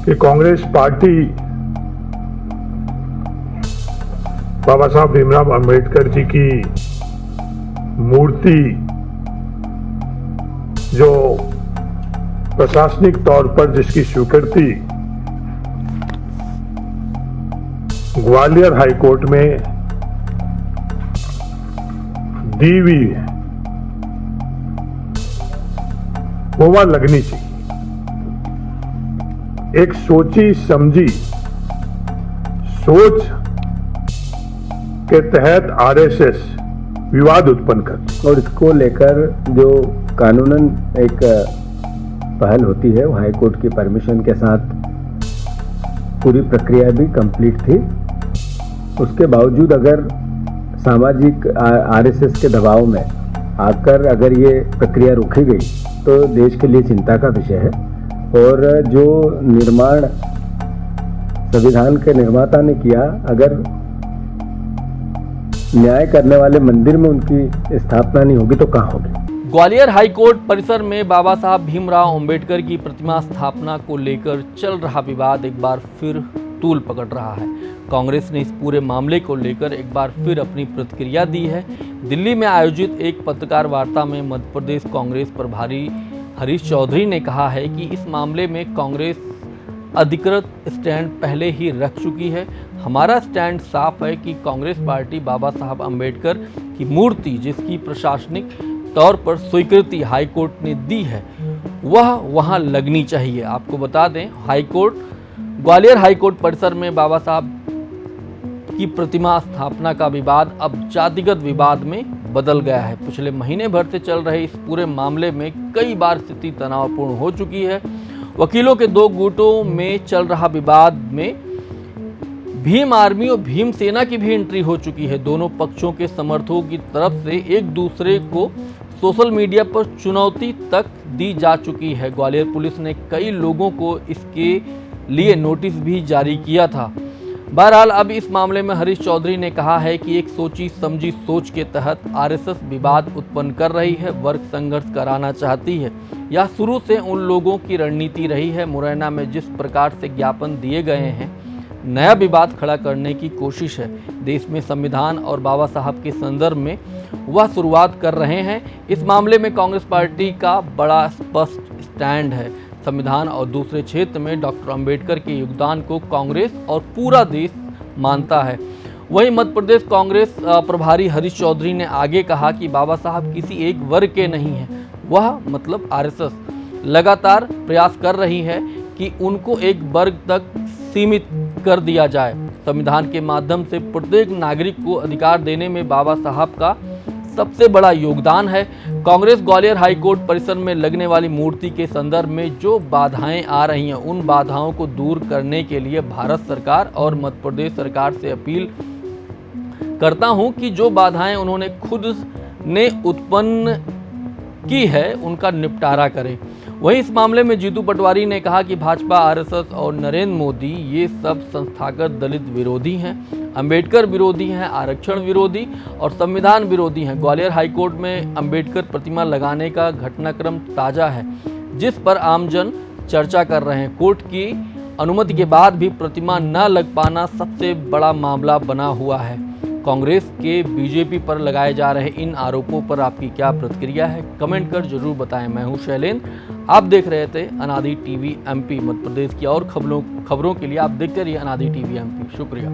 कि कांग्रेस पार्टी बाबा साहब भीमराव अंबेडकर जी की मूर्ति जो प्रशासनिक तौर पर जिसकी स्वीकृति ग्वालियर हाईकोर्ट में दी हुई है, वो वहां लगनी चाहिए। एक सोची समझी सोच के तहत आरएसएस विवाद उत्पन्न करती और इसको लेकर जो कानूनन एक पहल होती है वो हाईकोर्ट की परमिशन के साथ पूरी प्रक्रिया भी कंप्लीट थी। उसके बावजूद अगर सामाजिक आरएसएस के दबाव में आकर अगर ये प्रक्रिया रोकी गई तो देश के लिए चिंता का विषय है। और जो निर्माण संविधान के निर्माता ने किया, अगर न्याय करने वाले मंदिर में उनकी स्थापना नहीं होगी तो कहाँ होगी। ग्वालियर हाईकोर्ट परिसर में बाबा साहब भीमराव अंबेडकर की प्रतिमा स्थापना को लेकर चल रहा विवाद एक बार फिर तूल पकड़ रहा है। कांग्रेस ने इस पूरे मामले को लेकर एक बार फिर अपनी प्रतिक्रिया दी है। दिल्ली में आयोजित एक पत्रकार वार्ता में मध्य प्रदेश कांग्रेस प्रभारी हरीश चौधरी ने कहा है कि इस मामले में कांग्रेस अधिकृत स्टैंड पहले ही रख चुकी है। हमारा स्टैंड साफ है कि कांग्रेस पार्टी बाबा साहब अंबेडकर की मूर्ति जिसकी प्रशासनिक तौर पर स्वीकृति हाईकोर्ट ने दी है वह वहां लगनी चाहिए। आपको बता दें, ग्वालियर हाईकोर्ट परिसर में बाबा साहब की प्रतिमा स्थापना का विवाद अब जातिगत विवाद में बदल गया है। पिछले महीने भर से चल रहे इस पूरे मामले में कई बार स्थिति तनावपूर्ण हो चुकी है। वकीलों के दो गुटों में चल रहा विवाद में भीम आर्मी और भीम सेना की भी एंट्री हो चुकी है। दोनों पक्षों के समर्थकों की तरफ से एक दूसरे को सोशल मीडिया पर चुनौती तक दी जा चुकी है। ग्वालियर पुलिस ने कई लोगों को इसके लिए नोटिस भी जारी किया था। बहरहाल अब इस मामले में हरीश चौधरी ने कहा है कि एक सोची समझी सोच के तहत आरएसएस विवाद उत्पन्न कर रही है, वर्ग संघर्ष कराना चाहती है। यह शुरू से उन लोगों की रणनीति रही है। मुरैना में जिस प्रकार से ज्ञापन दिए गए हैं, नया विवाद खड़ा करने की कोशिश है। देश में संविधान और बाबा साहब के संदर्भ में वह शुरुआत कर रहे हैं। इस मामले में कांग्रेस पार्टी का बड़ा स्पष्ट स्टैंड है। संविधान और दूसरे क्षेत्र में डॉक्टर अंबेडकर के योगदान को कांग्रेस और पूरा देश मानता है। वहीं मध्य प्रदेश कांग्रेस प्रभारी हरीश चौधरी ने आगे कहा कि बाबा साहब किसी एक वर्ग के नहीं हैं। वह मतलब आरएसएस लगातार प्रयास कर रही है कि उनको एक वर्ग तक सीमित कर दिया जाए। संविधान के माध्यम से प्रत्येक नागरिक को अधिकार देने में बाबा साहब का सबसे बड़ा योगदान है। कांग्रेस ग्वालियर हाईकोर्ट परिसर में लगने वाली मूर्ति के संदर्भ में जो बाधाएं आ रही हैं, उन बाधाओं को दूर करने के लिए भारत सरकार और मध्य प्रदेश सरकार से अपील करता हूं कि जो बाधाएं उन्होंने खुद ने उत्पन्न की है उनका निपटारा करें। वहीं इस मामले में जीतू पटवारी ने कहा कि भाजपा, आरएसएस और नरेंद्र मोदी ये सब संस्थागत दलित विरोधी हैं, अंबेडकर विरोधी हैं, आरक्षण विरोधी और संविधान विरोधी हैं। ग्वालियर हाईकोर्ट में अंबेडकर प्रतिमा लगाने का घटनाक्रम ताजा है, जिस पर आमजन चर्चा कर रहे हैं। कोर्ट की अनुमति के बाद भी प्रतिमा न लग पाना सबसे बड़ा मामला बना हुआ है। कांग्रेस के बीजेपी पर लगाए जा रहे इन आरोपों पर आपकी क्या प्रतिक्रिया है, कमेंट कर जरूर बताएं। मैं हूं शैलेंद्र, आप देख रहे थे अनादि टीवी एमपी। मध्य प्रदेश की और खबरों के लिए आप देखते रहिए अनादि टीवी एमपी। शुक्रिया।